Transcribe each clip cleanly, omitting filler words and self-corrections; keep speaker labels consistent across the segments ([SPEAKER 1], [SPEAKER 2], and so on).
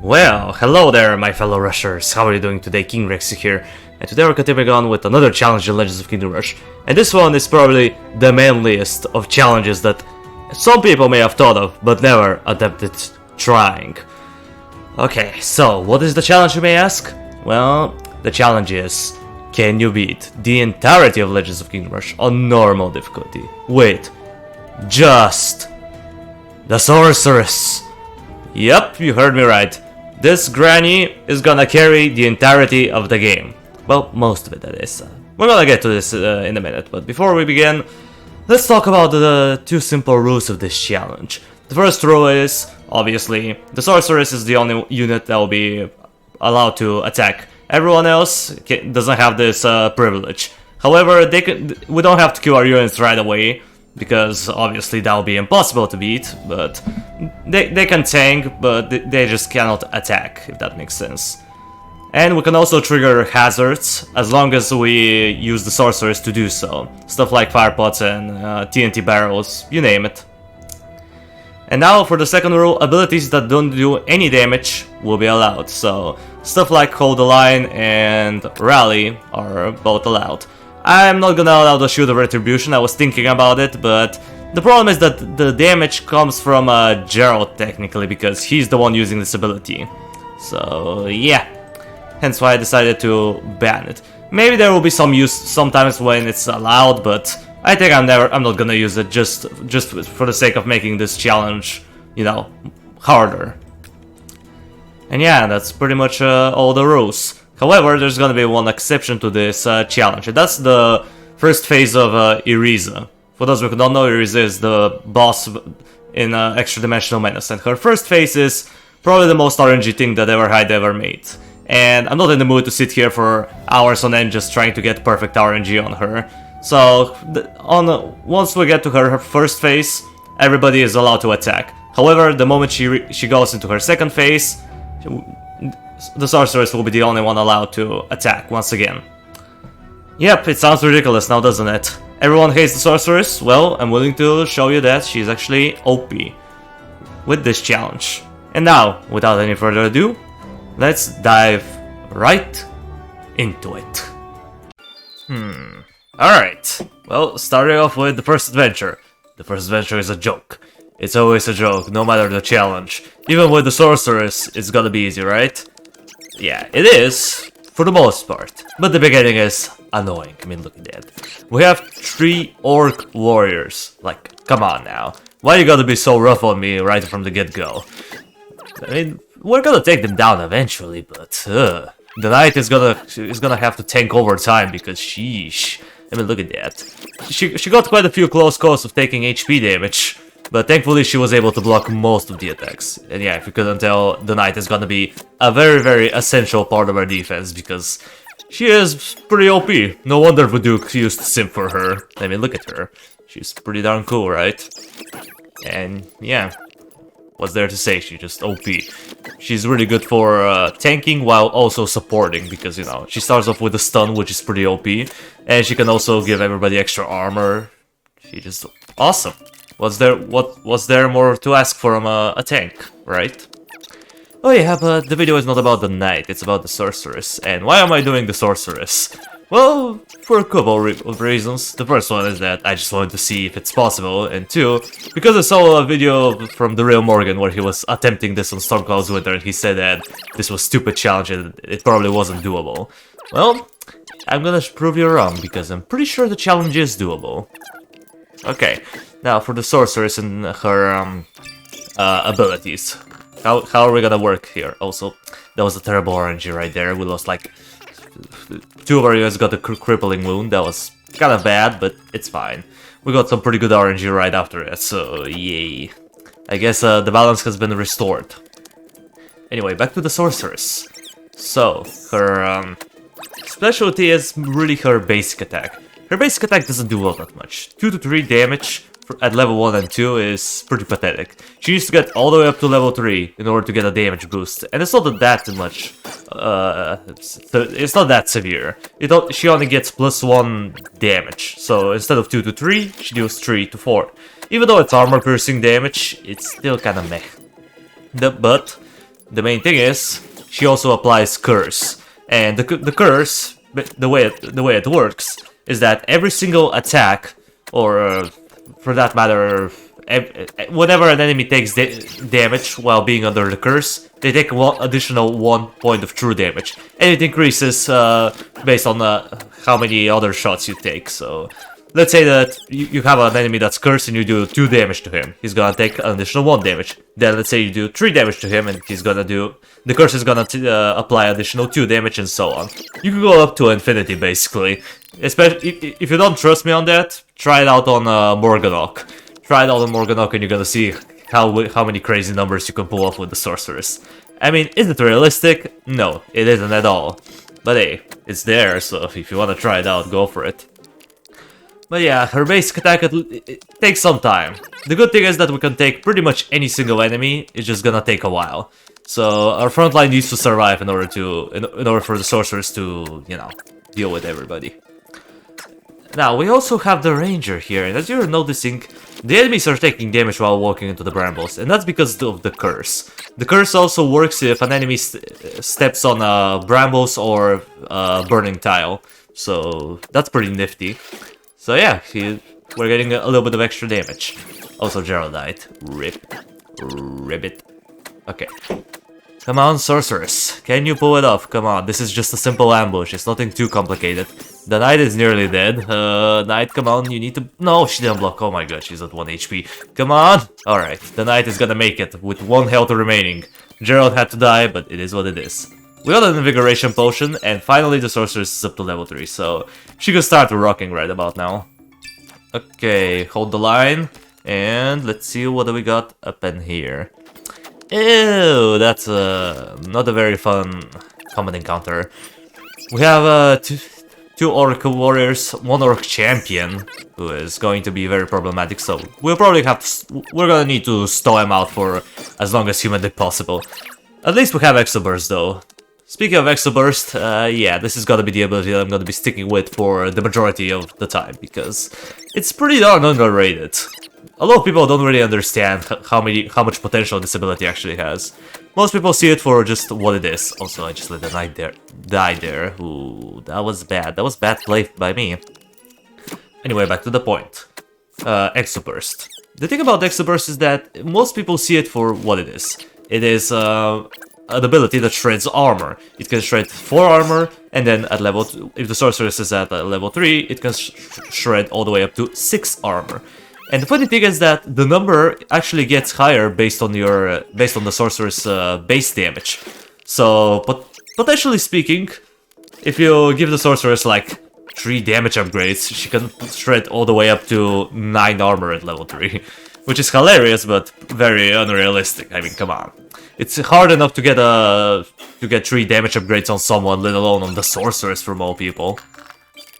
[SPEAKER 1] Well, hello there, my fellow rushers. How are you doing today? King Rexy here, and today we're continuing on with another challenge in Legends of Kingdom Rush. And this one is probably the manliest of challenges that some people may have thought of, but never attempted trying. Okay, so what is the challenge, you may ask? Well, the challenge is, can you beat the entirety of Legends of Kingdom Rush on normal difficulty with just the Sorceress? Yep, you heard me right. This granny is gonna carry the entirety of the game. Well, most of it, that is. We're gonna get to this in a minute, but before we begin, let's talk about the two simple rules of this challenge. The first rule is, obviously, the Sorceress is the only unit that will be allowed to attack. Everyone else doesn't have this privilege. However, we don't have to kill our units right away, because obviously that will be impossible to beat, but they can tank, but they just cannot attack, if that makes sense. And we can also trigger hazards, as long as we use the Sorceress to do so. Stuff like fire pots and TNT barrels, you name it. And now for the second rule, abilities that don't do any damage will be allowed. So stuff like Hold the Line and Rally are both allowed. I'm not gonna allow the Shield of Retribution, I was thinking about it, but the problem is that the damage comes from Gerald technically, because he's the one using this ability. So yeah, hence why I decided to ban it. Maybe there will be some use sometimes when it's allowed, but I think I'm not gonna use it just for the sake of making this challenge, you know, harder. And yeah, that's pretty much all the rules. However, there's gonna be one exception to this challenge, and that's the first phase of Iriza. For those who don't know, Iriza is the boss in Extra Dimensional Menace, and her first phase is probably the most RNG thing that Everhide ever made. And I'm not in the mood to sit here for hours on end just trying to get perfect RNG on her. So, once we get to her first phase, everybody is allowed to attack. However, the moment she goes into her second phase, the Sorceress will be the only one allowed to attack once again. Yep, it sounds ridiculous now, doesn't it? Everyone hates the Sorceress? Well, I'm willing to show you that she's actually OP with this challenge. And now, without any further ado, let's dive right into it. Alright, well, starting off with the first adventure. The first adventure is a joke. It's always a joke, no matter the challenge. Even with the Sorceress, it's gonna be easy, right? Yeah, it is, for the most part. But the beginning is annoying. I mean, look at that. We have 3 Orc warriors. Like, come on now. Why you gotta be so rough on me right from the get-go? I mean, we're gonna take them down eventually, but the knight is gonna have to tank over time because sheesh. I mean, look at that. She got quite a few close calls of taking HP damage. But thankfully she was able to block most of the attacks. And yeah, if you couldn't tell, the knight is gonna be a very, very essential part of our defense, because she is pretty OP. No wonder Vuduk used to simp for her. I mean, look at her. She's pretty darn cool, right? And yeah, what's there to say? She's just OP. She's really good for tanking while also supporting, because, you know, she starts off with a stun, which is pretty OP. And she can also give everybody extra armor. She's just awesome. What was there more to ask from a tank, right? Oh yeah, but the video is not about the knight, it's about the Sorceress. And why am I doing the Sorceress? Well, for a couple of reasons. The first one is that I just wanted to see if it's possible, and 2, because I saw a video from the real Morgan where he was attempting this on Stormcloud's Winter, and he said that this was a stupid challenge and it probably wasn't doable. Well, I'm gonna prove you wrong, because I'm pretty sure the challenge is doable. Okay. Now, for the Sorceress and her abilities. How are we gonna work here? Also, that was a terrible RNG right there. We lost like 2 of our units got a crippling wound. That was kind of bad, but it's fine. We got some pretty good RNG right after it, so yay. I guess the balance has been restored. Anyway, back to the Sorceress. So, her specialty is really her basic attack. Her basic attack doesn't do all that much. 2 to 3 damage at level 1 and 2 is pretty pathetic. She needs to get all the way up to level 3 in order to get a damage boost. And it's not that much. It's not that severe. She only gets +1 damage. So instead of 2 to 3, she deals 3 to 4. Even though it's armor piercing damage, it's still kinda meh. But the main thing is, she also applies Curse. And the Curse, the way it works, is that every single attack, or for that matter, whenever an enemy takes damage while being under the Curse, they take one additional 1 point of true damage. And it increases based on how many other shots you take, so... Let's say that you have an enemy that's cursed and you do 2 damage to him. He's gonna take an additional 1 damage. Then let's say you do 3 damage to him and he's gonna do... The curse is gonna apply additional 2 damage and so on. You can go up to infinity basically. Especially if you don't trust me on that, try it out on Morganok. Try it out on Morganok and you're gonna see how many crazy numbers you can pull off with the Sorceress. I mean, is it realistic? No, it isn't at all. But hey, it's there, so if you wanna try it out, go for it. But yeah, her basic attack, it takes some time. The good thing is that we can take pretty much any single enemy, it's just gonna take a while. So our front line needs to survive in order for the Sorceress to, you know, deal with everybody. Now, we also have the Ranger here, and as you're noticing, the enemies are taking damage while walking into the brambles, and that's because of the Curse. The Curse also works if an enemy steps on brambles or burning tile, so that's pretty nifty. So yeah, we're getting a little bit of extra damage. Also, Gerald died. Ribbit. Okay. Come on, Sorceress. Can you pull it off? Come on, this is just a simple ambush. It's nothing too complicated. The Knight is nearly dead. Knight, come on, you need to... No, she didn't block. Oh my god, she's at 1 HP. Come on! Alright, the Knight is gonna make it with 1 health remaining. Gerald had to die, but it is what it is. We got an Invigoration Potion, and finally the Sorceress is up to level 3, so she can start rocking right about now. Okay, hold the line, and let's see what we got up in here. Ew, that's not a very fun combat encounter. We have two Orc Warriors, 1 Orc Champion, who is going to be very problematic, so we're gonna need to stow him out for as long as humanly possible. At least we have Exoburst though. Speaking of Exoburst, yeah, this is gonna be the ability that I'm gonna be sticking with for the majority of the time, because it's pretty darn underrated. A lot of people don't really understand how much potential this ability actually has. Most people see it for just what it is. Also, I just let the Knight die there. Ooh, that was bad. That was bad play by me. Anyway, back to the point. Exoburst. The thing about Exoburst is that most people see it for what it is. It is an ability that shreds armor. It can shred 4 armor, and then at level 2, if the Sorceress is at level 3, it can shred all the way up to 6 armor. And the funny thing is that the number actually gets higher based on the Sorceress base damage. So, potentially speaking, if you give the Sorceress like 3 damage upgrades, she can shred all the way up to 9 armor at level 3. Which is hilarious, but very unrealistic. I mean, come on. It's hard enough to get 3 damage upgrades on someone, let alone on the Sorceress from all people.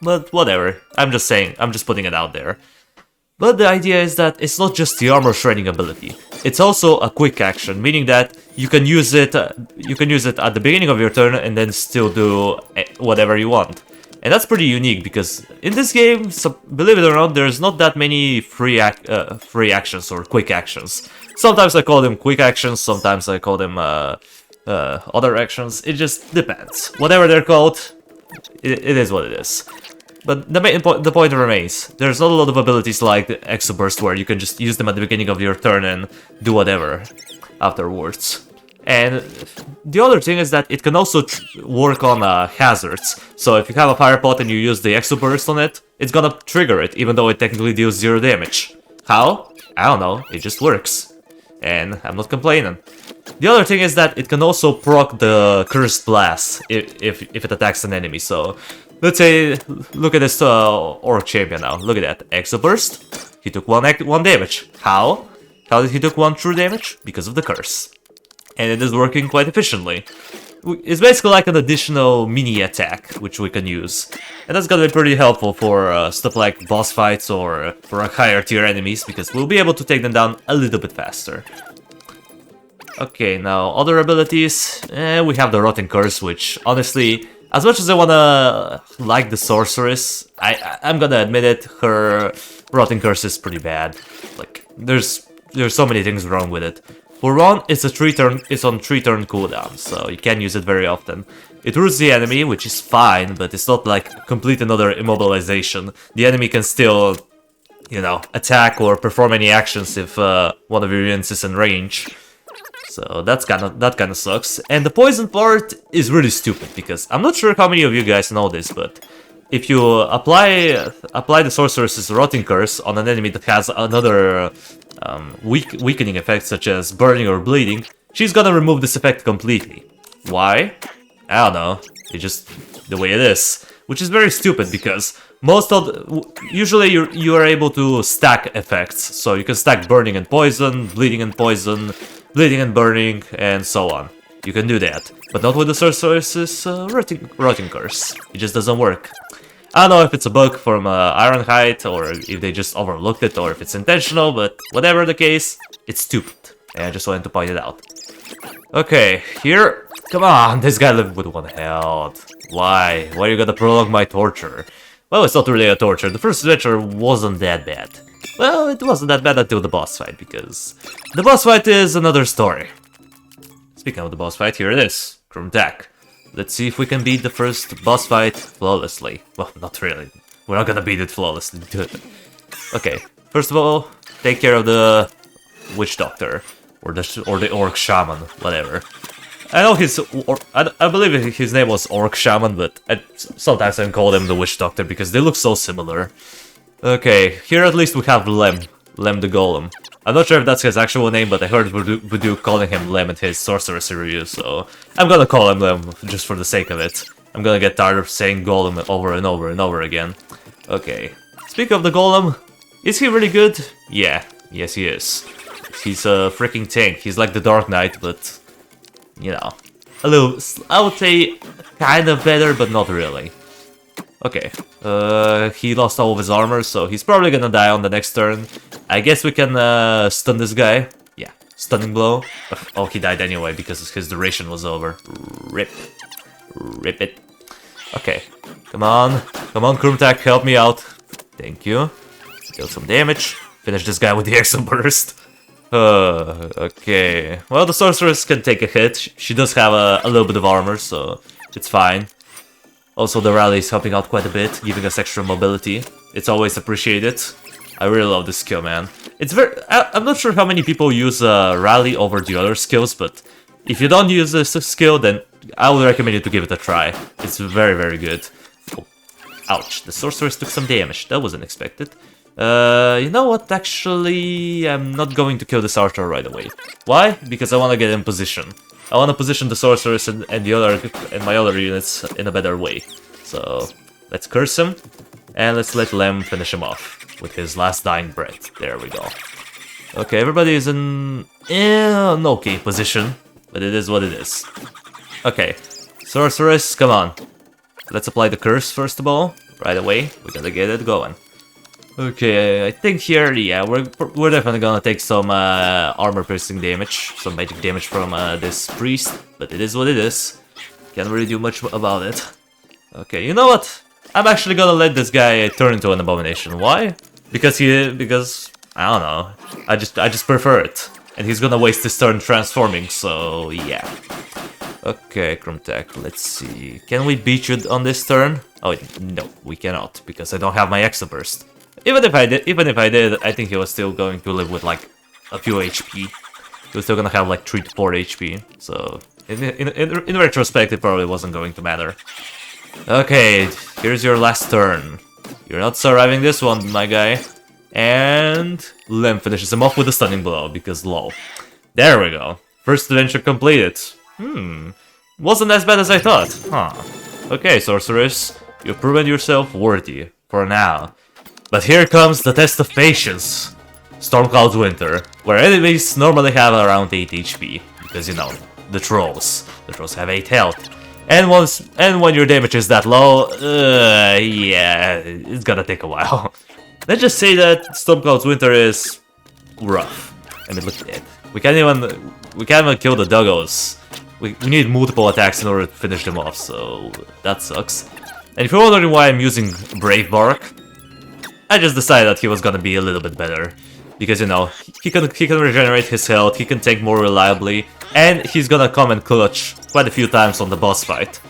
[SPEAKER 1] But whatever. I'm just saying, I'm just putting it out there. But the idea is that it's not just the armor shredding ability. It's also a quick action, meaning that you can use it at the beginning of your turn and then still do whatever you want. And that's pretty unique because in this game, so, believe it or not, there's not that many free actions or quick actions. Sometimes I call them quick actions, sometimes I call them other actions. It just depends. Whatever they're called, it is what it is. But the point remains. There's not a lot of abilities like the Exoburst where you can just use them at the beginning of your turn and do whatever afterwards. And the other thing is that it can also work on hazards. So if you have a fire pot and you use the Exoburst on it, it's gonna trigger it, even though it technically deals 0 damage. How? I don't know, it just works. And I'm not complaining. The other thing is that it can also proc the Cursed Blast if it attacks an enemy, so... Let's say, look at this Orc Champion now, look at that, Exoburst, he took 1 damage. How? How did he took 1 true damage? Because of the curse. And it is working quite efficiently. It's basically like an additional mini attack, which we can use. And that's gonna be pretty helpful for stuff like boss fights or for higher tier enemies, because we'll be able to take them down a little bit faster. Okay, now other abilities, we have the Rotten Curse, which honestly... As much as I wanna like the Sorceress, I'm gonna admit it, her Rotten Curse is pretty bad. Like, there's so many things wrong with it. For one, it's on 3-turn cooldown, so you can't use it very often. It roots the enemy, which is fine, but it's not like complete another immobilization. The enemy can still, you know, attack or perform any actions if one of your units is in range. So that kind of sucks. And the poison part is really stupid, because I'm not sure how many of you guys know this, but if you apply the Sorceress's Rotting Curse on an enemy that has another weakening effect, such as burning or bleeding, she's gonna remove this effect completely. Why? I don't know. It's just the way it is. Which is very stupid, because usually you are able to stack effects. So you can stack burning and poison, bleeding and poison, bleeding and burning, and so on. You can do that. But not with the Sorceress's Rotting Curse. It just doesn't work. I don't know if it's a bug from Ironhide, or if they just overlooked it, or if it's intentional, but whatever the case, it's stupid. And I just wanted to point it out. Okay, here... Come on, this guy lived with 1 health. Why? Why are you gonna prolong my torture? Well, it's not really a torture. The first adventure wasn't that bad. Well, it wasn't that bad until the boss fight, because... the boss fight is another story. Speaking of the boss fight, here it is. Krumtak. Let's see if we can beat the first boss fight flawlessly. Well, not really. We're not gonna beat it flawlessly. Okay, first of all, take care of the Witch Doctor. Or the Orc Shaman, whatever. I know I believe his name was Orc Shaman, but sometimes I call him the Witch Doctor because they look so similar. Okay, here at least we have Lem the Golem. I'm not sure if that's his actual name, but I heard Voodoo calling him Lem in his Sorceress review, so I'm gonna call him Lem just for the sake of it. I'm gonna get tired of saying Golem over and over and over again. Okay, speaking of the Golem, is he really good? Yeah, yes he is. He's a freaking tank. He's like the Dark Knight, but, you know, a little, I would say, kind of better, but not really. Okay, he lost all of his armor, so he's probably gonna die on the next turn. I guess we can stun this guy. Yeah, stunning blow. Oh, he died anyway because his duration was over. Rip. Rip it. Okay, come on. Come on, Krumtak, help me out. Thank you. Deal some damage. Finish this guy with the Exo Burst. Okay. Well, the Sorceress can take a hit. She does have a little bit of armor, so it's fine. Also, the rally is helping out quite a bit, giving us extra mobility. It's always appreciated. I really love this skill, man. It's I'm not sure how many people use rally over the other skills, but if you don't use this skill, then I would recommend you to give it a try. It's very, very good. Oh, ouch, the Sorceress took some damage. That wasn't expected. You know what? Actually, I'm not going to kill this archer right away. Why? Because I want to get in position. I want to position the Sorceress and my other units in a better way. So let's curse him, and let's let Lem finish him off with his last dying breath. There we go. Okay, everybody is in an okay position, but it is what it is. Okay, Sorceress, come on. Let's apply the curse first of all. Right away, we gotta get it going. Okay, I think here, yeah, we're definitely gonna take some armor-piercing damage, some magic damage from this priest, but it is what it is. Can't really do much about it. Okay, you know what? I'm actually gonna let this guy turn into an abomination. Why? Because I don't know. I just prefer it, and he's gonna waste his turn transforming. So yeah. Okay, Krumtak, let's see. Can we beat you on this turn? Oh no, we cannot because I don't have my Exo Burst. Even if I did, I think he was still going to live with like a few HP. He was still gonna have like 3 to 4 HP. So in retrospect, it probably wasn't going to matter. Okay, here's your last turn. You're not surviving this one, my guy. And Lem finishes him off with a stunning blow because lol. There we go. First adventure completed. Wasn't as bad as I thought. Huh. Okay, Sorceress, you've proven yourself worthy for now. But here comes the test of patience. Stormcloud's Winter, where enemies normally have around 8 HP, because you know, the trolls. The trolls have 8 health. And when your damage is that low, yeah, it's gonna take a while. Let's just say that Stormcloud's Winter is rough. I mean, look at it. We can't even kill the doggos. We need multiple attacks in order to finish them off, so that sucks. And if you're wondering why I'm using Brave Bark, I just decided that he was gonna be a little bit better. because, you know, he can regenerate his health, he can tank more reliably, and he's gonna come and clutch quite a few times on the boss fight.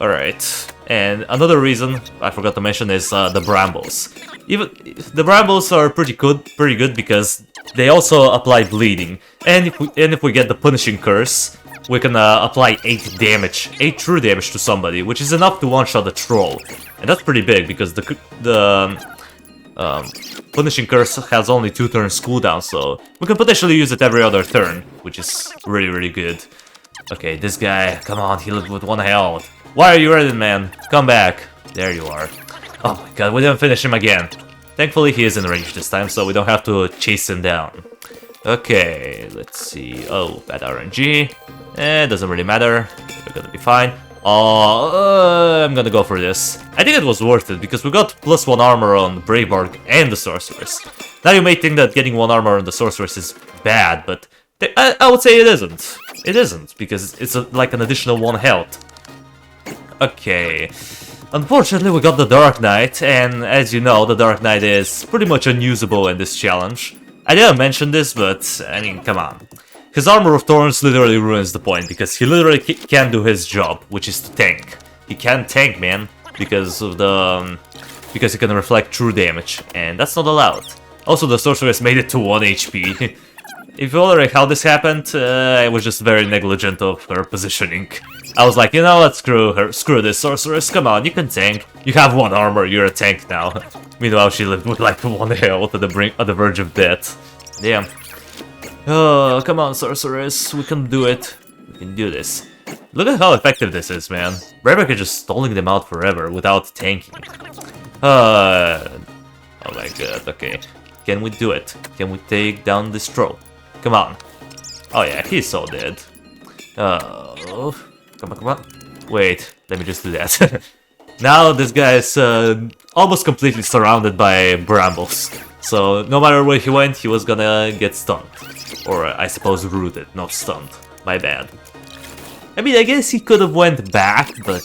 [SPEAKER 1] Alright, and another reason I forgot to mention is the brambles. Even the brambles are pretty good because they also apply bleeding, and if we get the punishing curse, we can apply 8 true damage to somebody, which is enough to one-shot a troll, and that's pretty big because the punishing curse has only 2 turns cooldown, so we can potentially use it every other turn, which is really good. Okay, this guy, come on, he lived with 1 health. Why are you running, man? Come back. There you are. Oh my god, we didn't finish him again. Thankfully he is in range this time, so we don't have to chase him down. Okay, let's see. Oh, bad RNG. Doesn't really matter. We're gonna be fine. Oh, I'm gonna go for this. I think it was worth it, because we got +1 armor on Bravebark and the Sorceress. Now you may think that getting 1 armor on the Sorceress is bad, but I would say it isn't. It isn't, because it's like an additional 1 health. Okay. Unfortunately, we got the Dark Knight, and as you know, the Dark Knight is pretty much unusable in this challenge. I didn't mention this, but, I mean, come on. His Armor of Thorns literally ruins the point, because he literally can't do his job, which is to tank. He can't tank, man, because of the... because he can reflect true damage, and that's not allowed. Also, the Sorceress made it to 1 HP. If you're wondering how this happened, I was just very negligent of her positioning. I was like, you know what, screw this Sorceress, come on, you can tank. You have 1 armor, you're a tank now. Meanwhile, she lived with like 1 health at the verge of death. Damn. Oh, come on, Sorceress, we can do it. We can do this. Look at how effective this is, man. Bravebark is just stalling them out forever without tanking. Oh my god, okay. Can we do it? Can we take down this troll? Come on. Oh yeah, he's so dead. Oh, come on. Wait, let me just do that. Now this guy is almost completely surrounded by brambles. So no matter where he went, he was gonna get stunned. Or I suppose rooted, not stunned. My bad. I mean, I guess he could have went back, but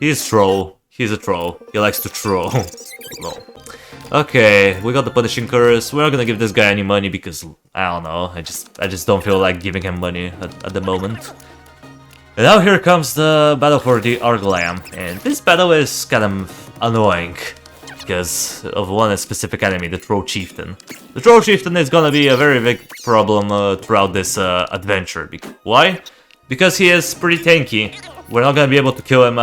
[SPEAKER 1] he's troll. He's a troll. He likes to troll. No. Okay, we got the punishing curse. We're not gonna give this guy any money because I don't know. I just don't feel like giving him money at the moment. And now here comes the battle for the Argo, and this battle is kind of annoying because of one specific enemy, the Troll Chieftain. The Troll Chieftain is gonna be a very big problem throughout this adventure. Why? Because he is pretty tanky. We're not gonna be able to kill him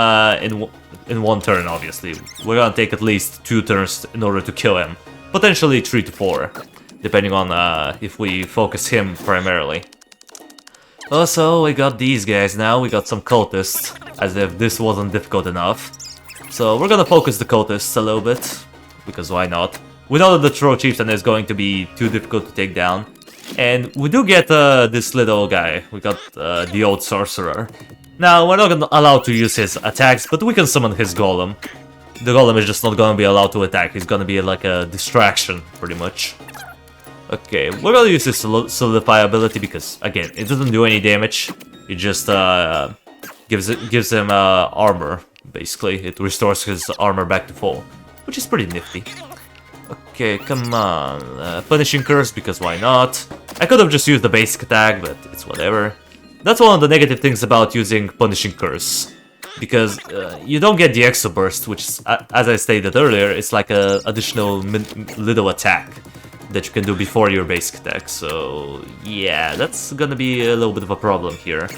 [SPEAKER 1] in 1 turn, obviously. We're gonna take at least 2 turns in order to kill him. Potentially 3 to 4, depending on if we focus him primarily. Also, we got these guys now. We got some cultists, as if this wasn't difficult enough. So we're gonna focus the cultists a little bit, because why not? We know that the Troll Chieftain is going to be too difficult to take down. And we do get this little guy. We got the old Sorcerer. Now, we're not allowed to use his attacks, but we can summon his Golem. The Golem is just not gonna be allowed to attack. He's gonna be like a distraction, pretty much. Okay, we're gonna use his Solidify ability because, again, it doesn't do any damage. It just gives him armor, basically. It restores his armor back to full, which is pretty nifty. Okay, come on. Punishing Curse, because why not? I could have just used the basic attack, but it's whatever. That's one of the negative things about using Punishing Curse, because you don't get the Exo Burst, which, is, as I stated earlier, it's like an additional little attack that you can do before your basic attack, so yeah, that's gonna be a little bit of a problem here.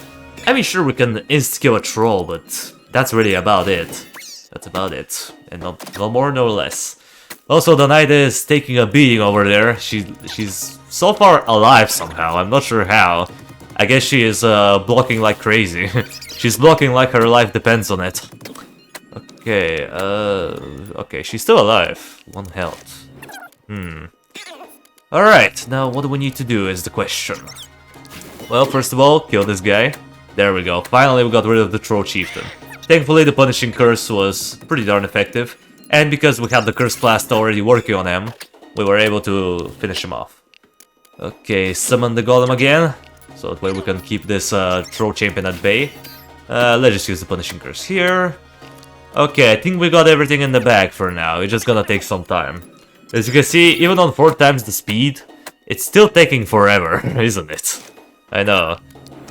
[SPEAKER 1] I mean, sure, we can insta-kill a troll, but that's really about it. That's about it, and no more, no less. Also, the knight is taking a beating over there. She's so far alive somehow, I'm not sure how. I guess she is blocking like crazy. She's blocking like her life depends on it. Okay, okay, she's still alive. 1 health. Alright, now what do we need to do is the question. Well, first of all, kill this guy. There we go, finally we got rid of the Troll Chieftain. Thankfully the Punishing Curse was pretty darn effective, and because we had the Curse Blast already working on him, we were able to finish him off. Okay, summon the Golem again, so that way we can keep this Troll Champion at bay. Let's just use the Punishing Curse here. Okay, I think we got everything in the bag for now, it's just gonna take some time. As you can see, even on 4 times the speed, it's still taking forever, isn't it? I know,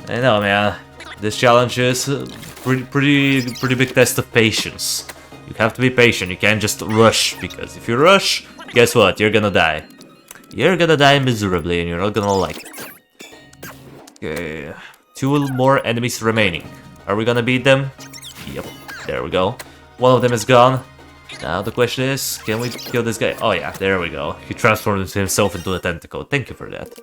[SPEAKER 1] man. This challenge is a pretty big test of patience. You have to be patient, you can't just rush, because if you rush, guess what? You're gonna die. You're gonna die miserably and you're not gonna like it. Okay, 2 more enemies remaining. Are we gonna beat them? Yep, there we go. One of them is gone. Now the question is, can we kill this guy? Oh yeah, there we go. He transformed himself into a tentacle. Thank you for that.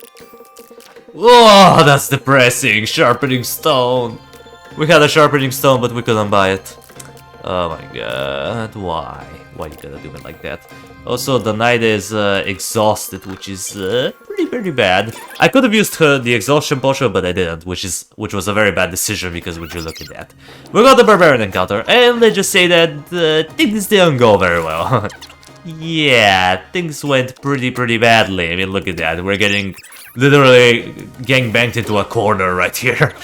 [SPEAKER 1] Whoa, that's depressing. Sharpening stone. We had a sharpening stone, but we couldn't buy it. Oh my god, why? Why you gotta do it like that? Also, the knight is exhausted, which is pretty bad. I could have used the exhaustion potion, but I didn't, which was a very bad decision because would you look at that. We got the barbarian encounter, and let's just say that things didn't go very well. Yeah, things went pretty badly. I mean, look at that. We're getting literally gangbanged into a corner right here.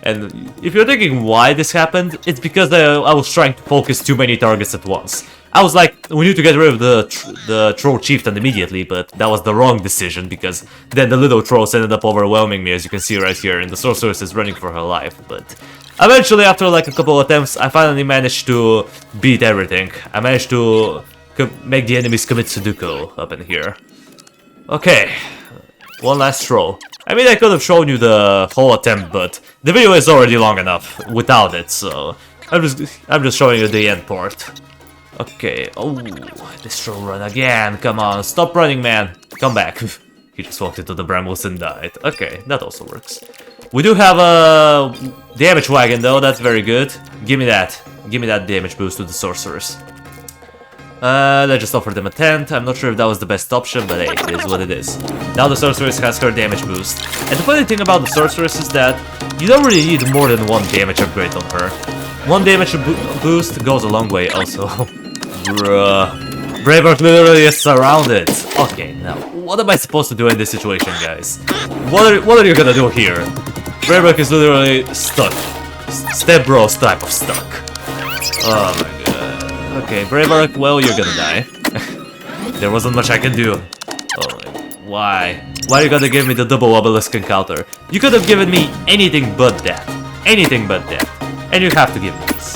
[SPEAKER 1] And if you're thinking why this happened, it's because I was trying to focus too many targets at once. I was like, we need to get rid of the troll chieftain immediately, but that was the wrong decision because then the little trolls ended up overwhelming me, as you can see right here, and the sorceress is running for her life. But eventually, after like a couple attempts, I finally managed to beat everything. I managed to make the enemies commit Sudoku up in here. Okay, one last troll. I mean, I could have shown you the whole attempt, but the video is already long enough without it, so I'm just showing you the end part. Okay, oh, this troll run again, come on, stop running, man, come back. He just walked into the brambles and died. Okay, that also works. We do have a damage wagon though, that's very good. Give me that damage boost to the sorceress. Let's just offer them a tent. I'm not sure if that was the best option, but hey, it is what it is. Now the sorceress has her damage boost. And the funny thing about the sorceress is that you don't really need more than 1 damage upgrade on her. 1 damage boost goes a long way also. Bruh. Braveheart literally is surrounded. Okay, now, what am I supposed to do in this situation, guys? What are you gonna do here? Braveheart is literally stuck. Step Bros type of stuck. Oh my god. Okay, Braveheart, well, you're gonna die. There wasn't much I can do. Oh my, why? Why you gotta give me the double obelisk encounter? You could have given me anything but that. Anything but that. And you have to give me this.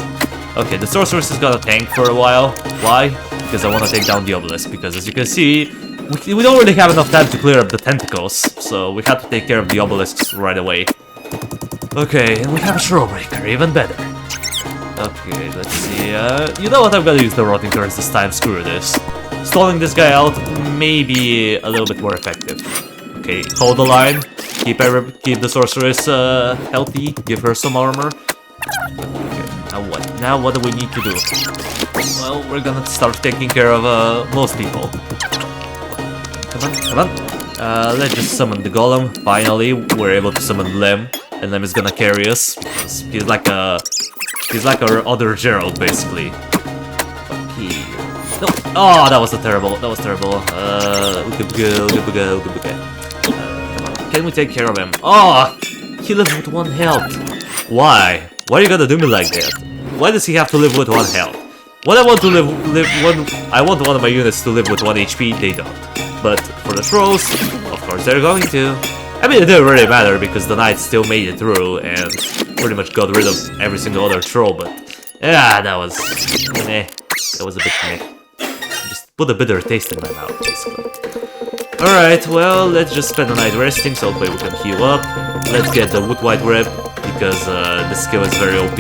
[SPEAKER 1] Okay, the sorceress is gonna tank for a while. Why? Because I want to take down the obelisk. Because as you can see, we don't really have enough time to clear up the tentacles. So we have to take care of the obelisks right away. Okay, and we have a Showbreaker, even better. Okay, let's see, you know what, I'm gonna use the rotting curse this time, screw this. Stalling this guy out may be a little bit more effective. Okay, hold the line, keep the sorceress healthy, give her some armor. Okay, now what? Now what do we need to do? Well, we're gonna start taking care of most people. Come on. Let's just summon the golem. Finally, we're able to summon Lem, and Lem is gonna carry us. He's like our other Gerald, basically. Okay. No. Oh, that was terrible. That was terrible. Come on. Can we take care of him? Oh, he lives with 1 health. Why? Why are you gonna do me like that? Why does he have to live with 1 health? When I want to I want one of my units to live with 1 HP, they don't. But for the trolls, of course they're going to. I mean, it didn't really matter because the knight still made it through and pretty much got rid of every single other troll, but yeah, that was meh. That was a bit meh. Just put a bitter taste in my mouth, basically. Alright, well, let's just spend the night resting so that way we can heal up. Let's get the wood white rep because this skill is very OP.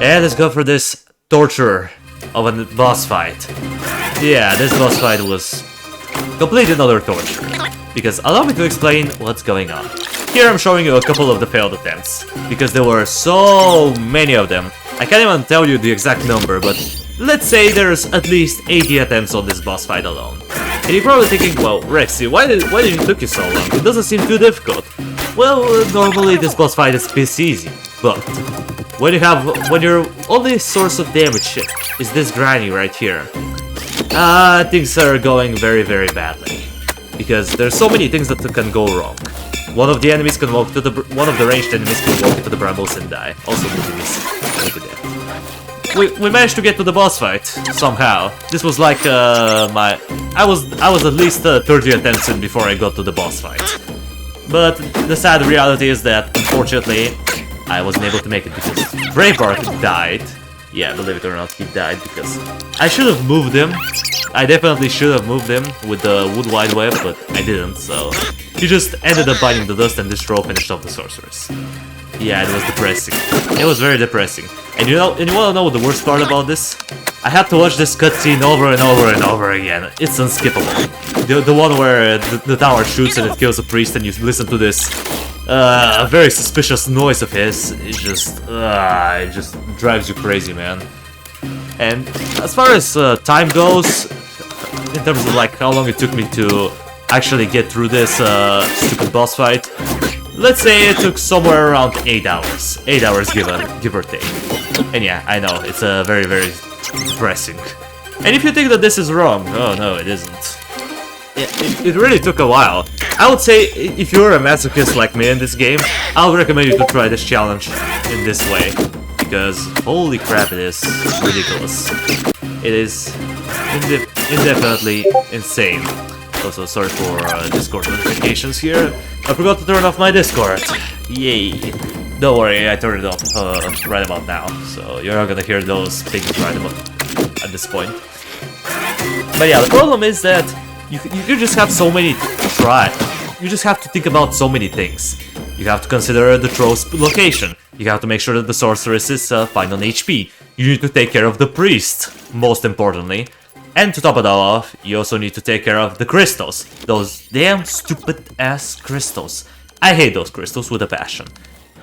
[SPEAKER 1] And let's go for this torture of a boss fight. Yeah, this boss fight was complete another torture. Because allow me to explain what's going on. Here I'm showing you a couple of the failed attempts, because there were so many of them. I can't even tell you the exact number, but let's say there's at least 80 attempts on this boss fight alone. And you're probably thinking, well, Rexy, why did it took you so long? It doesn't seem too difficult. Well, normally this boss fight is piss easy, but when your only source of damage is this granny right here, things are going very badly. Because there's so many things that can go wrong. One of the enemies can one of the ranged enemies can walk into the brambles and die. Also, look at this. Look at that. we managed to get to the boss fight somehow. This was like I was at least 30 attempts in before I got to the boss fight. But the sad reality is that unfortunately I wasn't able to make it because Braveheart died. Yeah, believe it or not, he died because I should have moved him. I definitely should have moved him with the wood wide web, but I didn't, so he just ended up biting the dust and this row finished off the sorceress. Yeah, it was depressing. It was very depressing. And you wanna know the worst part about this? I had to watch this cutscene over and over and over again. It's unskippable. The one where the tower shoots and it kills a priest and you listen to this very suspicious noise of his. It just drives you crazy, man. And as far as time goes, in terms of like how long it took me to actually get through this stupid boss fight, let's say it took somewhere around 8 hours. 8 hours give or take. And yeah, I know, it's very, very depressing. And if you think that this is wrong, oh no, it isn't. It really took a while. I would say, if you're a masochist like me in this game, I would recommend you to try this challenge in this way. Because, holy crap, it is ridiculous. It is indefinitely insane. Also, sorry for Discord notifications here. I forgot to turn off my Discord. Yay. Don't worry, I turned it off right about now. So you're not gonna hear those things right about at this point. But yeah, the problem is that you just have so many you just have to think about so many things. You have to consider the throw's location. You have to make sure that the sorceress is fine on HP. You need to take care of the priest, most importantly. And to top it all off, you also need to take care of the crystals. Those damn stupid ass crystals. I hate those crystals with a passion.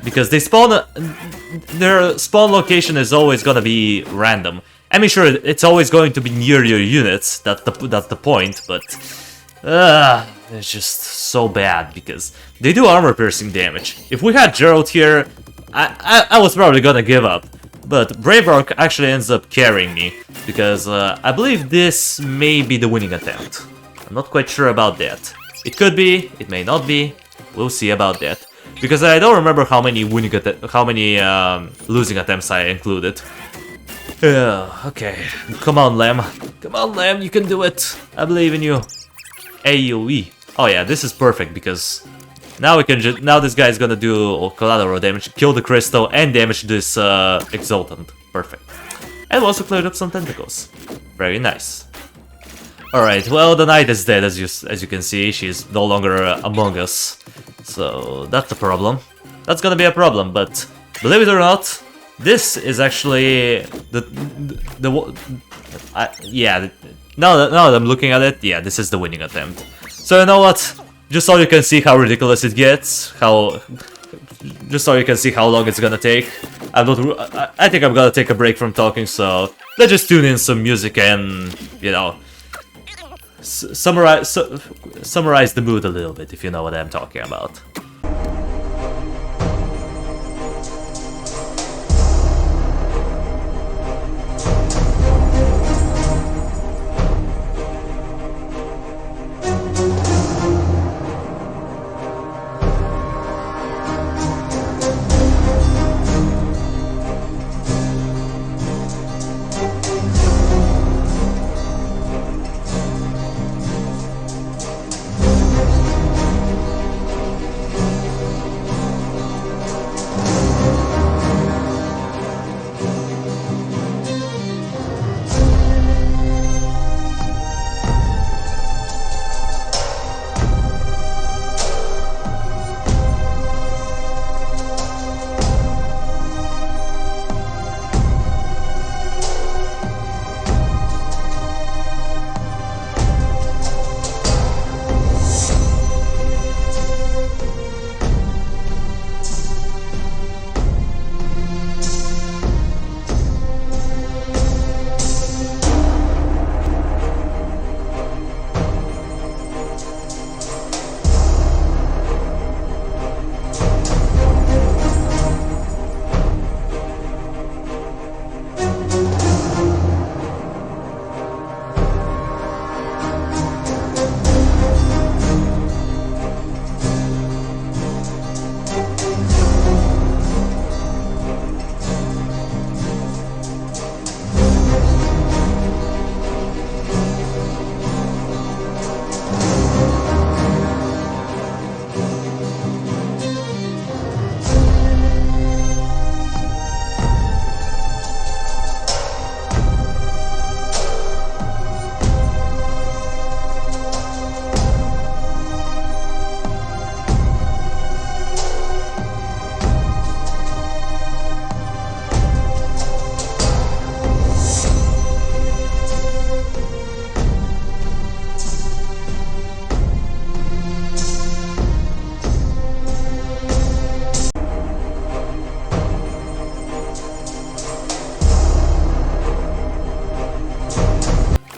[SPEAKER 1] Because they spawn, their spawn location is always gonna be random. I mean, sure, it's always going to be near your units, that's the point, but it's just so bad because they do armor-piercing damage. If we had Gerald here, I was probably gonna give up. But Braveheart actually ends up carrying me, because I believe this may be the winning attempt. I'm not quite sure about that. It could be, it may not be, we'll see about that. Because I don't remember how many losing attempts I included. Okay, come on, Lamb. Come on, Lamb, you can do it. I believe in you. AoE. Oh yeah, this is perfect because now we can now this guy's gonna do collateral damage, kill the crystal, and damage this exultant. Perfect. And also cleared up some tentacles. Very nice. Alright, well, the knight is dead, as you can see. She's no longer among us. So that's a problem. That's gonna be a problem, but believe it or not, this is actually yeah. Now that I'm looking at it, yeah, this is the winning attempt. So you know what? Just so you can see how ridiculous it gets, just so you can see how long it's gonna take. I think I'm gonna take a break from talking, so let's just tune in some music and, you know, summarize the mood a little bit, if you know what I'm talking about.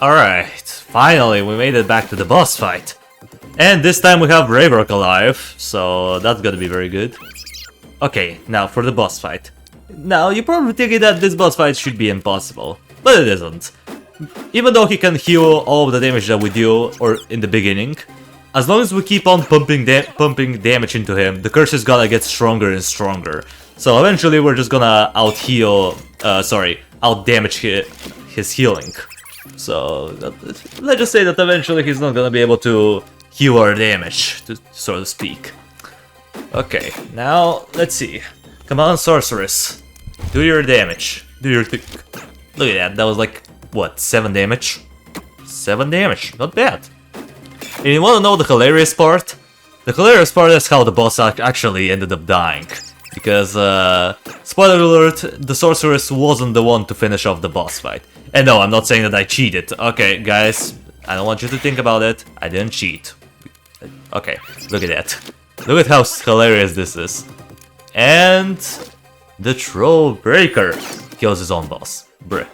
[SPEAKER 1] Alright, finally we made it back to the boss fight. And this time we have Ravork alive, so that's gonna be very good. Okay, now for the boss fight. Now, you're probably thinking that this boss fight should be impossible, but it isn't. Even though he can heal all of the damage that we do, or in the beginning, as long as we keep on pumping damage into him, the curse is gonna get stronger and stronger. So eventually we're just gonna out-damage his healing. So, let's just say that eventually he's not gonna be able to heal our damage, so to speak. Okay, now, let's see. Come on, Sorceress. Do your damage. Do your thing. Look at that, that was like, what, 7 damage? 7 damage, not bad. And you wanna know the hilarious part? The hilarious part is how the boss actually ended up dying. Because, spoiler alert, the Sorceress wasn't the one to finish off the boss fight. And no, I'm not saying that I cheated. Okay, guys, I don't want you to think about it. I didn't cheat. Okay, look at that. Look at how hilarious this is. And the Troll Breaker kills his own boss. Bruh.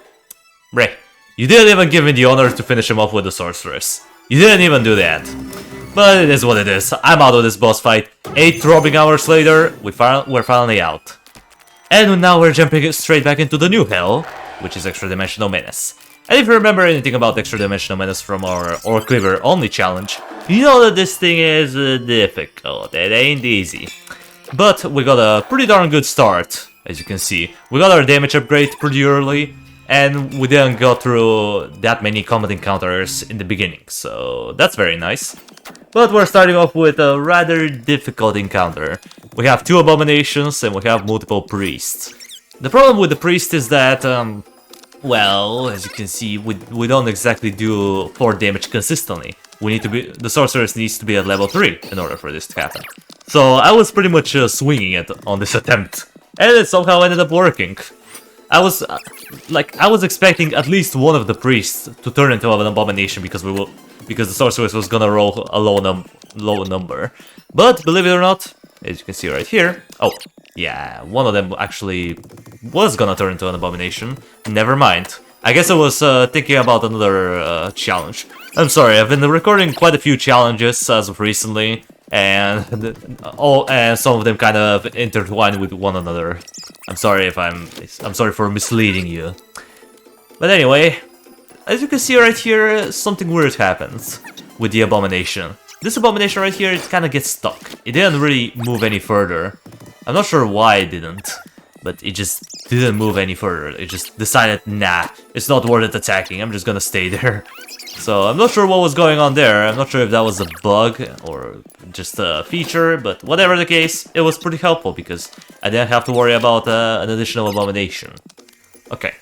[SPEAKER 1] You didn't even give me the honor to finish him off with the Sorceress. You didn't even do that. But it is what it is. I'm out of this boss fight. 8 throbbing hours later, we're finally out. And now we're jumping straight back into the new hell, which is Extra Dimensional Menace. And if you remember anything about Extra Dimensional Menace from our Orc Cleaver only challenge, you know that this thing is difficult. It ain't easy. But we got a pretty darn good start, as you can see. We got our damage upgrade pretty early, and we didn't go through that many combat encounters in the beginning, so that's very nice. But we're starting off with a rather difficult encounter. We have 2 abominations and we have multiple priests. The problem with the priest is that, well, as you can see, we don't exactly do 4 damage consistently. The Sorceress needs to be at level 3 in order for this to happen. So I was pretty much swinging it on this attempt, and it somehow ended up working. I was expecting at least one of the priests to turn into an abomination because the Sorceress was gonna roll a low number. But believe it or not, as you can see right here, oh yeah, one of them actually was gonna turn into an abomination. Never mind. I guess I was thinking about another challenge. I'm sorry, I've been recording quite a few challenges as of recently, and some of them kind of intertwine with one another. I'm sorry for misleading you. But anyway, as you can see right here, something weird happens with the abomination. This abomination right here, it kind of gets stuck. It didn't really move any further. I'm not sure why it didn't, but it just didn't move any further. It just decided, nah, it's not worth it attacking, I'm just gonna stay there. So I'm not sure what was going on there. I'm not sure if that was a bug or just a feature, but whatever the case, it was pretty helpful because I didn't have to worry about an additional abomination. Okay,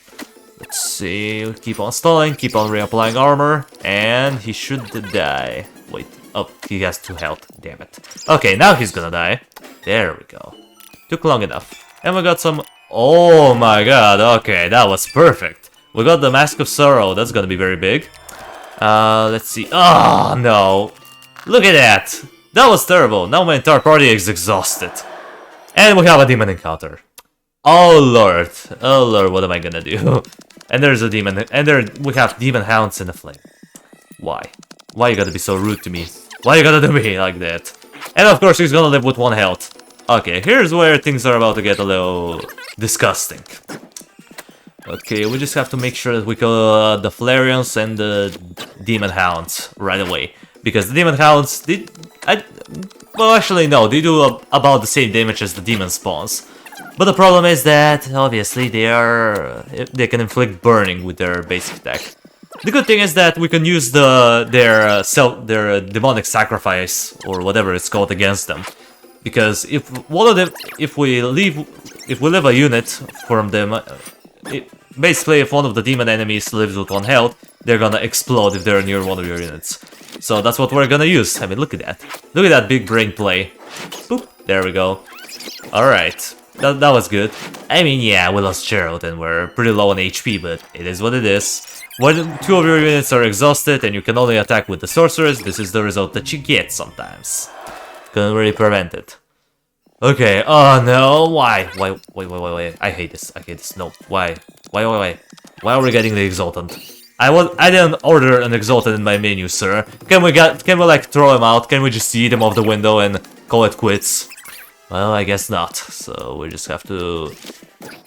[SPEAKER 1] let's see, keep on stalling, keep on reapplying armor, and he should die. Wait, oh, he has 2 health, damn it. Okay, now he's gonna die. There we go. Took long enough. And we got some... Oh my god, okay, that was perfect. We got the Mask of Sorrow, that's gonna be very big. Let's see. Oh, no. Look at that. That was terrible. Now my entire party is exhausted. And we have a demon encounter. Oh, Lord. Oh, Lord, what am I gonna do? And there's a demon. And we have demon hounds in the flame. Why? Why you gotta be so rude to me? Why you gotta do me like that? And of course, he's gonna live with 1 health. Okay, here's where things are about to get a little disgusting. Okay, we just have to make sure that we kill the Flareons and the Demon Hounds right away. Because the Demon Hounds, well, actually no, they do about the same damage as the Demon Spawns. But the problem is that, obviously, they can inflict burning with their basic attack. The good thing is that we can use their demonic sacrifice, or whatever it's called, against them. Because if we leave a unit from them, basically, if one of the demon enemies lives with 1 health, they're gonna explode if they're near one of your units. So that's what we're gonna use. I mean, look at that. Look at that big brain play. Boop. There we go. Alright. That was good. I mean, yeah, we lost Gerald and we're pretty low on HP, but it is what it is. When 2 of your units are exhausted and you can only attack with the Sorceress, this is the result that you get sometimes. Couldn't really prevent it. Okay, oh no, why? Wait, I hate this, no, why? Why are we getting the Exultant? I didn't order an Exalted in my menu, sir. Can we like throw him out? Can we just eat him off the window and call it quits? Well, I guess not. So we just have to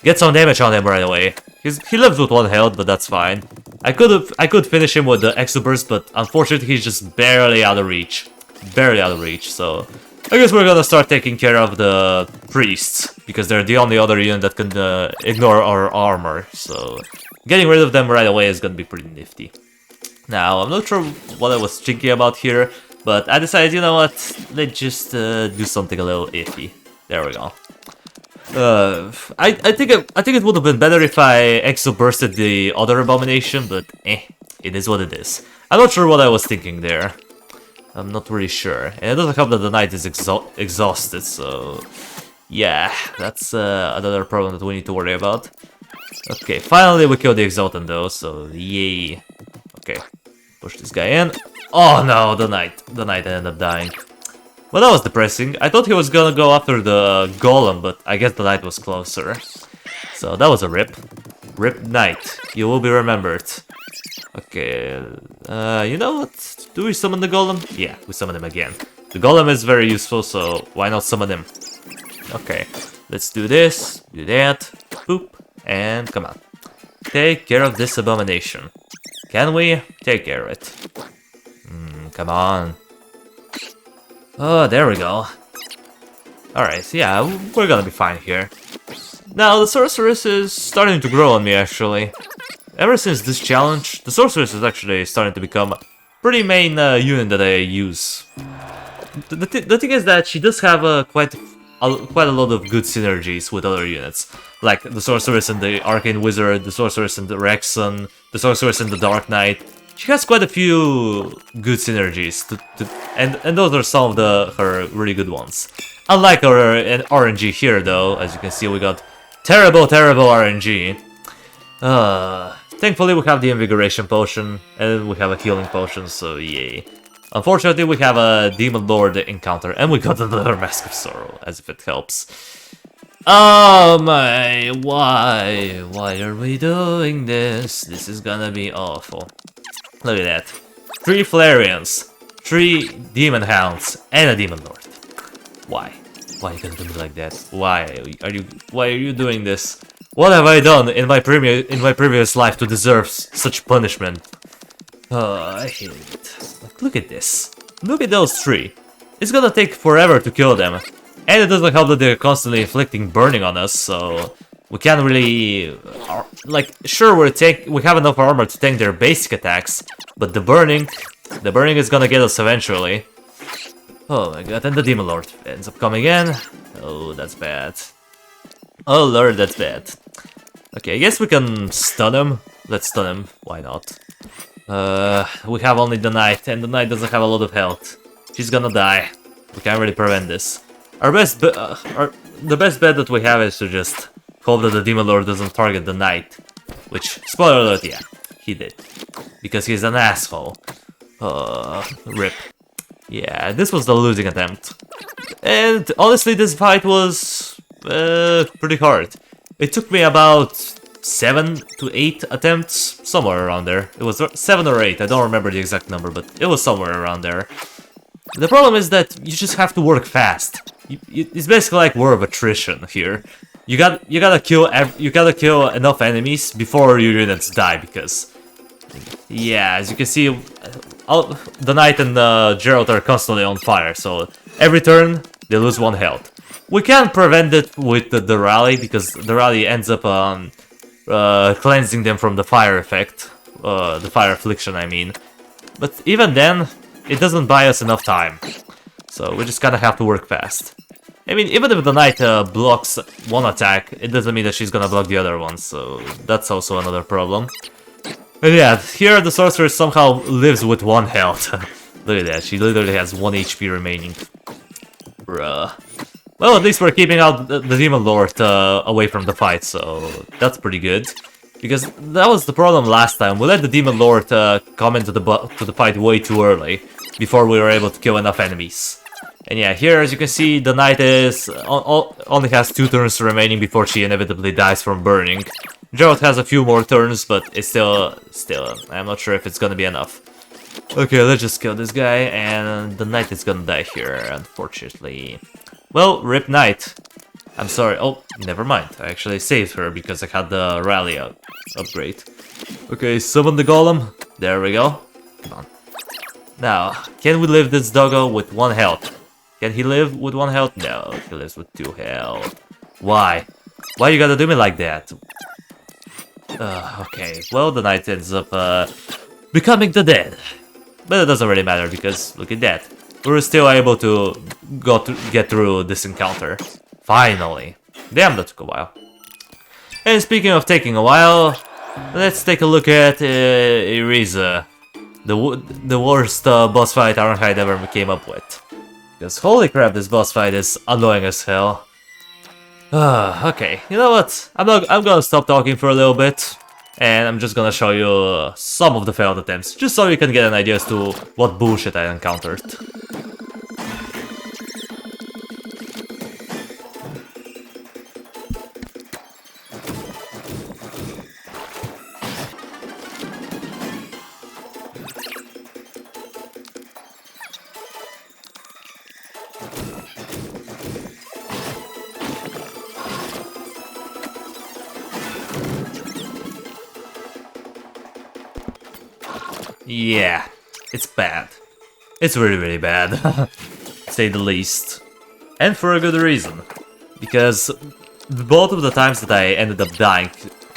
[SPEAKER 1] get some damage on him right away. He lives with 1 health, but that's fine. I could finish him with the Exoburst, but unfortunately he's just barely out of reach. Barely out of reach, so I guess we're gonna start taking care of the priests, because they're the only other unit that can ignore our armor, so getting rid of them right away is gonna be pretty nifty. Now, I'm not sure what I was thinking about here, but I decided, you know what, let's just do something a little iffy. There we go. I think it would have been better if I exo-bursted the other abomination, but it is what it is. I'm not sure what I was thinking there. I'm not really sure. And it doesn't help that the knight is exhausted, so yeah, that's another problem that we need to worry about. Okay, finally we killed the Exultant though, so yay. Okay, push this guy in. Oh no, the knight ended up dying. Well, that was depressing. I thought he was gonna go after the golem, but I guess the knight was closer. So that was a rip. Rip knight, you will be remembered. Okay, you know what? Do we summon the golem? Yeah, we summon him again. The golem is very useful, so why not summon him? Okay, let's do this, do that, boop, and come on. Take care of this abomination. Can we? Take care of it. Come on. Oh, there we go. Alright, yeah, we're gonna be fine here. Now, the Sorceress is starting to grow on me, actually. Ever since this challenge, the Sorceress is actually starting to become a pretty main unit that I use. The thing is that she does have quite a lot of good synergies with other units. Like the Sorceress and the Arcane Wizard, the Sorceress and the Rexon, the Sorceress and the Dark Knight. She has quite a few good synergies, and those are some of her really good ones. Unlike our RNG here, though, as you can see, we got terrible RNG. Thankfully, we have the Invigoration Potion, and we have a Healing Potion, so yay. Unfortunately, we have a Demon Lord encounter, and we got another Mask of Sorrow, as if it helps. Oh my, why? Why are we doing this? This is gonna be awful. Look at that. 3 Flareons, 3 Demon Hounds, and a Demon Lord. Why? Why are you gonna do me like that? Why are you doing this? What have I done in my previous life to deserve such punishment? Oh, I hate it. Like, look at this. Look at those 3. It's gonna take forever to kill them. And it doesn't help that they're constantly inflicting burning on us, so we can't really... like, sure, we have enough armor to tank their basic attacks, but the burning is gonna get us eventually. Oh my god, and the Demon Lord ends up coming in. Oh, that's bad. Oh lord, that's bad. Okay, I guess we can stun him. Let's stun him, why not? We have only the Knight, and the Knight doesn't have a lot of health. She's gonna die. We can't really prevent this. The best bet that we have is to just hope that the Demon Lord doesn't target the Knight. Which, spoiler alert, yeah, he did. Because he's an asshole. Rip. Yeah, this was the losing attempt. And honestly, this fight was pretty hard. It took me about 7 to 8 attempts, somewhere around there. It was 7 or 8, I don't remember the exact number, but it was somewhere around there. The problem is that you just have to work fast. It's basically like war of attrition here. You gotta kill enough enemies before your units die, because yeah, as you can see, the Knight and Gerald are constantly on fire, so every turn they lose 1 health. We can't prevent it with the rally, because the rally ends up cleansing them from the fire effect, the fire affliction, I mean. But even then, it doesn't buy us enough time, so we just kinda have to work fast. I mean, even if the Knight blocks 1 attack, it doesn't mean that she's gonna block the other one, so that's also another problem. And yeah, here the Sorceress somehow lives with 1 health. Look at that, she literally has 1 HP remaining. Bruh. Well, at least we're keeping out the Demon Lord away from the fight, so that's pretty good. Because that was the problem last time, we let the Demon Lord come into the fight way too early, before we were able to kill enough enemies. And yeah, here as you can see, the Knight only has 2 turns remaining before she inevitably dies from burning. Gerald has a few more turns, but it's still, I'm not sure if it's gonna be enough. Okay, let's just kill this guy, and the knight is gonna die here, unfortunately. Well, rip knight. I'm sorry. Oh, never mind. I actually saved her because I had the rally upgrade. Okay, summon the golem. There we go. Come on. Now, can we live this doggo with 1 health? Can he live with 1 health? No, he lives with 2 health. Why? Why you gotta do me like that? Okay, well, the knight ends up becoming the dead. But it doesn't really matter because look at that. We're still able to get through this encounter. Finally. Damn, that took a while. And speaking of taking a while, let's take a look at Iriza. The worst boss fight Ironhide ever came up with. Because holy crap, this boss fight is annoying as hell. Okay, you know what? I'm gonna stop talking for a little bit. And I'm just gonna show you some of the failed attempts, just so you can get an idea as to what bullshit I encountered. Yeah, it's bad. It's really, really bad, to say the least. And for a good reason. Because both of the times that I ended up dying,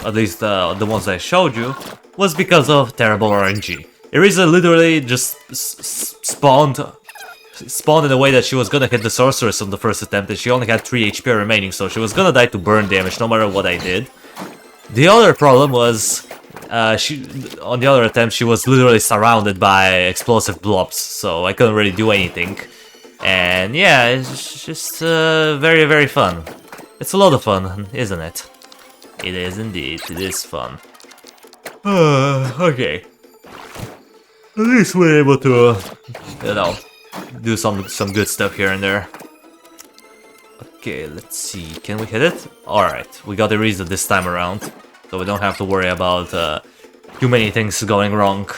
[SPEAKER 1] at least the ones I showed you, was because of terrible RNG. Iriza literally just spawned in a way that she was gonna hit the Sorceress on the first attempt, and she only had 3 HP remaining, so she was gonna die to burn damage no matter what I did. The other problem was, on the other attempt, she was literally surrounded by explosive blobs, so I couldn't really do anything. And yeah, it's just very, very fun. It's a lot of fun, isn't it? It is indeed, it is fun. Okay. At least we're able to, you know, do some good stuff here and there. Okay, let's see, can we hit it? Alright, we got Iriza this time around. So we don't have to worry about too many things going wrong.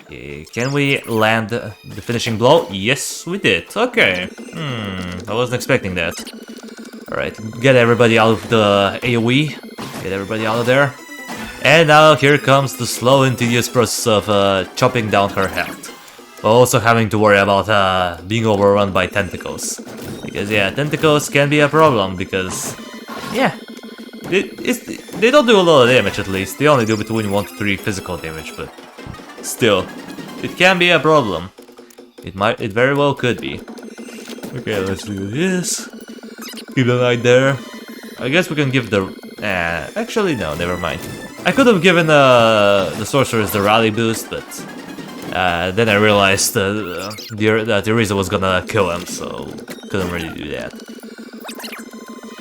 [SPEAKER 1] Okay, can we land the finishing blow? Yes, we did. Okay. I wasn't expecting that. Alright, get everybody out of the AoE. Get everybody out of there. And now here comes the slow and tedious process of chopping down her health. But also having to worry about being overrun by tentacles. Because yeah, tentacles can be a problem because, yeah. They don't do a lot of damage, at least. They only do between 1 to 3 physical damage, but still, it can be a problem. It very well could be. Okay, let's do this. Keep the knight there. I guess we can give the... actually, no, never mind. I could have given the Sorceress the rally boost, but then I realized that Iriza was gonna kill him, so couldn't really do that.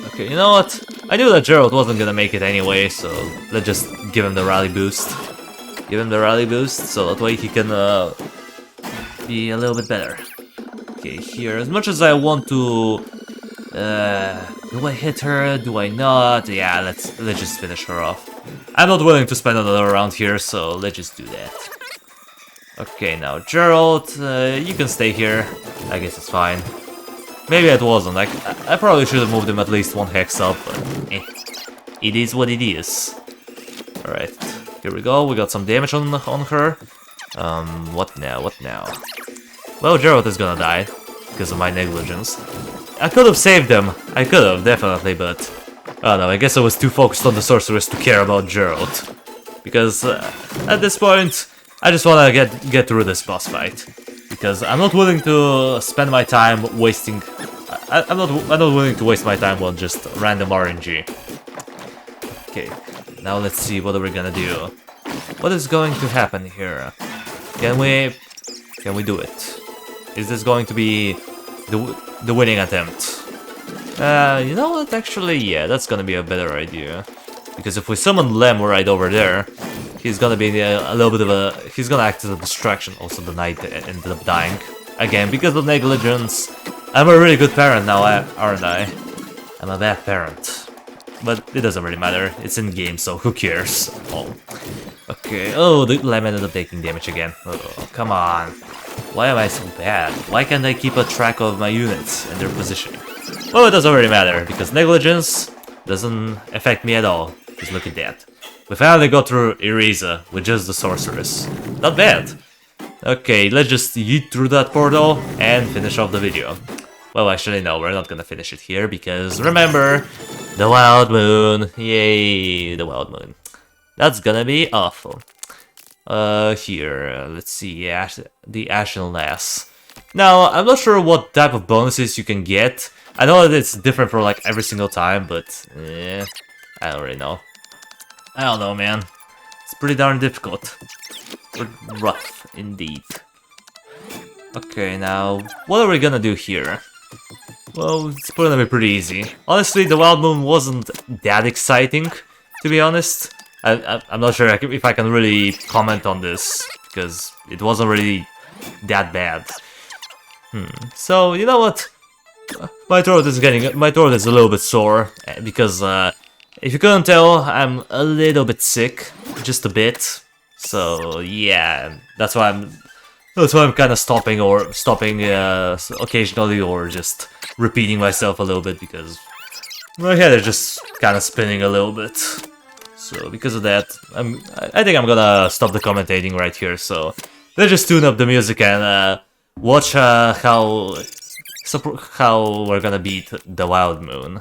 [SPEAKER 1] Okay, you know what? I knew that Gerald wasn't gonna make it anyway, so let's just give him the rally boost. Give him the rally boost, so that way he can be a little bit better. Okay, here, as much as I want to... do I hit her? Do I not? Yeah, let's just finish her off. I'm not willing to spend another round here, so let's just do that. Okay, now Gerald, you can stay here. I guess it's fine. Maybe it wasn't. I probably should have moved him at least 1 hex up, but it is what it is. Alright, here we go. We got some damage on her. What now? What now? Well, Gerald is gonna die because of my negligence. I could have saved him. I could have, definitely, but I don't know. I guess I was too focused on the Sorceress to care about Gerald. Because at this point, I just wanna get through this boss fight. Because I'm not willing to spend my time wasting... I'm not willing to waste my time on just random RNG. Okay, now let's see what are we gonna do. What is going to happen here? Can we do it? Is this going to be the winning attempt? You know what? Actually, yeah, that's gonna be a better idea. Because if we summon Lem right over there, he's gonna be a little bit of a... He's gonna act as a distraction. Also, the knight ended up dying. Again, because of negligence. I'm a really good parent now, aren't I? I'm a bad parent. but it doesn't really matter. It's in game, so who cares? Oh. Okay. Oh, the lemon ended up taking damage again. Oh, come on. Why am I so bad? Why can't I keep a track of my units and their positioning? Well, it doesn't really matter, because negligence doesn't affect me at all. Just look at that. We finally got through Eraser with just the Sorceress. Not bad. Okay, let's just yeet through that portal and finish off the video. Well, actually, no, we're not gonna finish it here, because remember, the Wild Moon. Yay, the Wild Moon. That's gonna be awful. Here, let's see, the Ashen Lass. Now, I'm not sure what type of bonuses you can get. I know that it's different for like every single time, but I don't really know. I don't know, man. It's pretty darn difficult. Rough, indeed. Okay, now, what are we gonna do here? Well, it's gonna be pretty easy. Honestly, the Wild Moon wasn't that exciting, to be honest. I'm not sure if I can really comment on this, because it wasn't really that bad. So, you know what? My throat is a little bit sore, because, if you couldn't tell, I'm a little bit sick, just a bit. So, yeah, that's why I'm kind of stopping occasionally, or just repeating myself a little bit, because my head is just kind of spinning a little bit. So because of that, I think I'm gonna stop the commentating right here. So let's just tune up the music and watch how we're gonna beat the Wild Moon.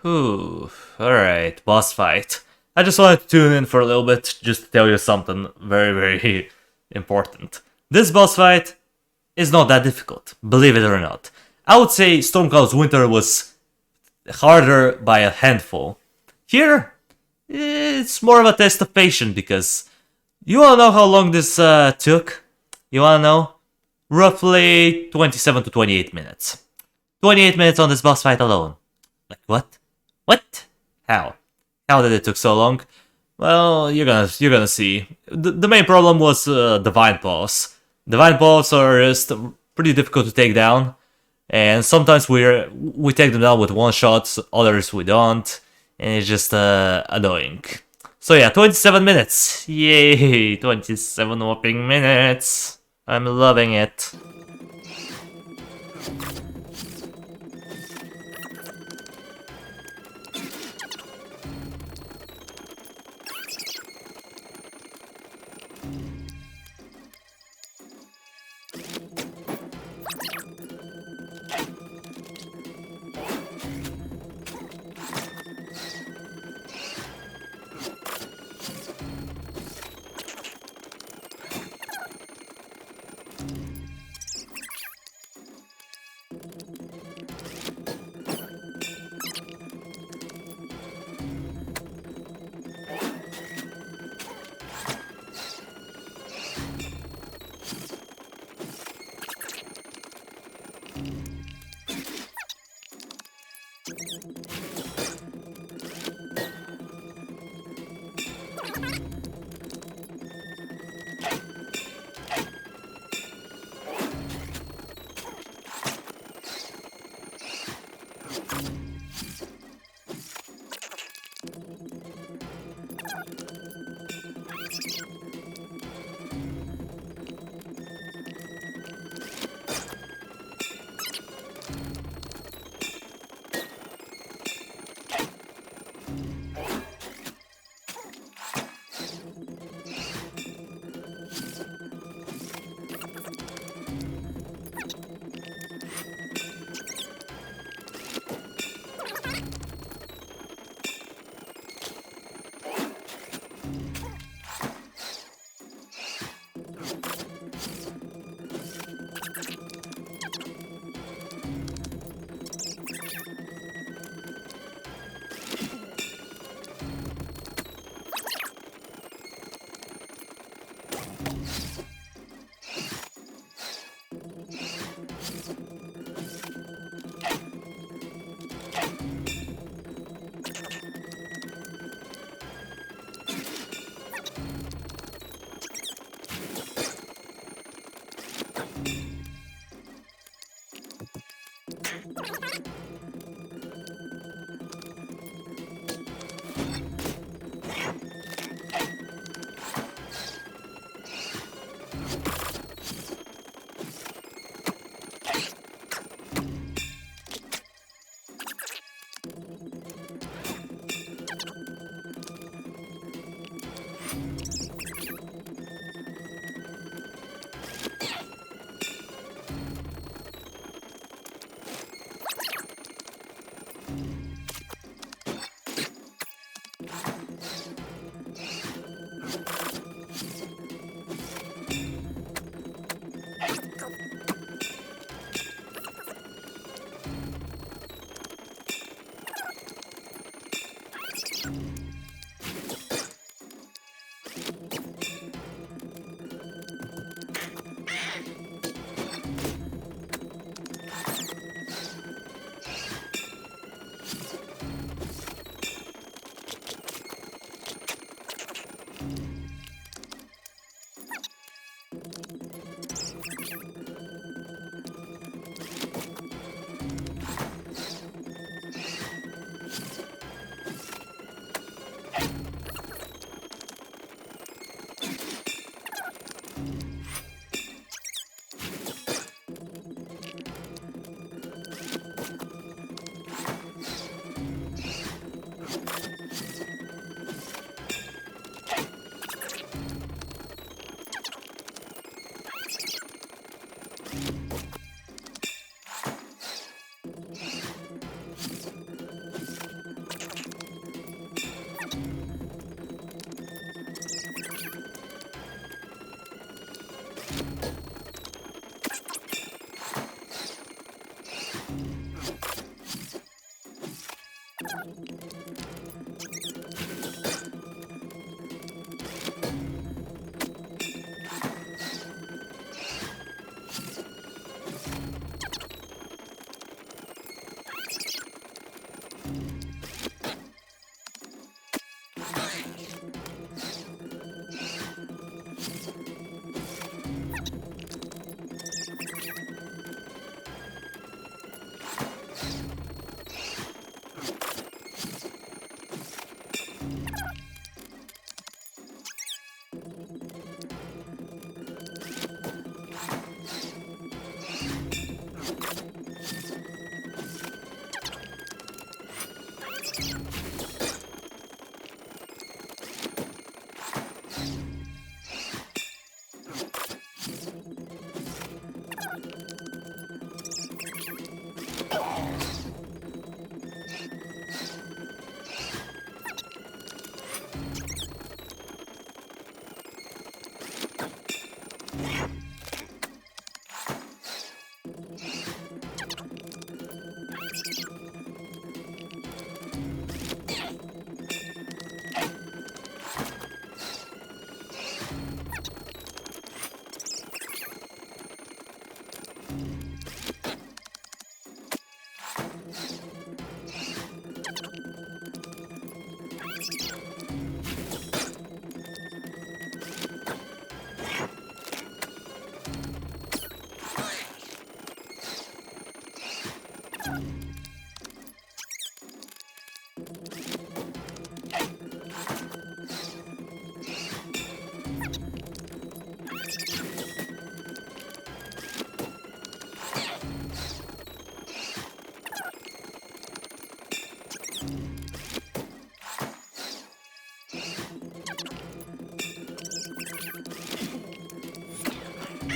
[SPEAKER 1] Whew, alright, boss fight. I just wanted to tune in for a little bit just to tell you something very, very important. This boss fight is not that difficult, believe it or not. I would say Stormcloud's Winter was harder by a handful. Here, it's more of a test of patience because you wanna know how long this took? You wanna know? Roughly 27 to 28 minutes. 28 minutes on this boss fight alone. Like what? What? How? How did it took so long? Well, you're gonna see. The main problem was Divine Paws. Divine Paws are just pretty difficult to take down, and sometimes we take them down with one shots, others we don't, and it's just annoying. So yeah, 27 minutes. Yay, 27 whopping minutes. I'm loving it.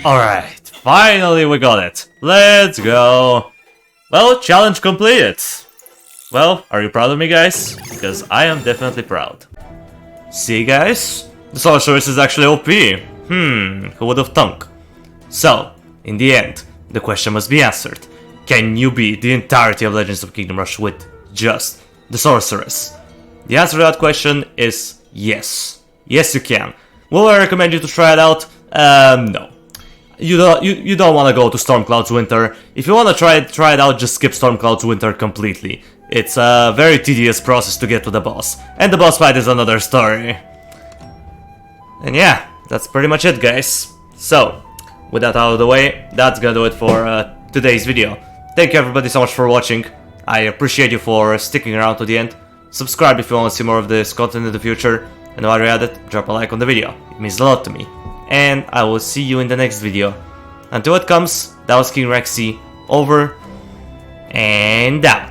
[SPEAKER 1] Alright, finally we got it. Let's go. Well, challenge completed. Well, are you proud of me, guys? Because I am definitely proud. See, guys? The Sorceress is actually OP. Who would have thunk? So, in the end, the question must be answered. Can you beat the entirety of Legends of Kingdom Rush with just the Sorceress? The answer to that question is yes. Yes, you can. Will I recommend you to try it out? No. You don't want to go to Stormcloud's Winter. If you want to try it out, just skip Stormcloud's Winter completely. It's a very tedious process to get to the boss. And the boss fight is another story. And yeah, that's pretty much it, guys. So, with that out of the way, that's gonna do it for today's video. Thank you everybody so much for watching. I appreciate you for sticking around to the end. Subscribe if you want to see more of this content in the future. And while you're at it, drop a like on the video. It means a lot to me. And I will see you in the next video. Until it comes, that was King Rexy, over and out.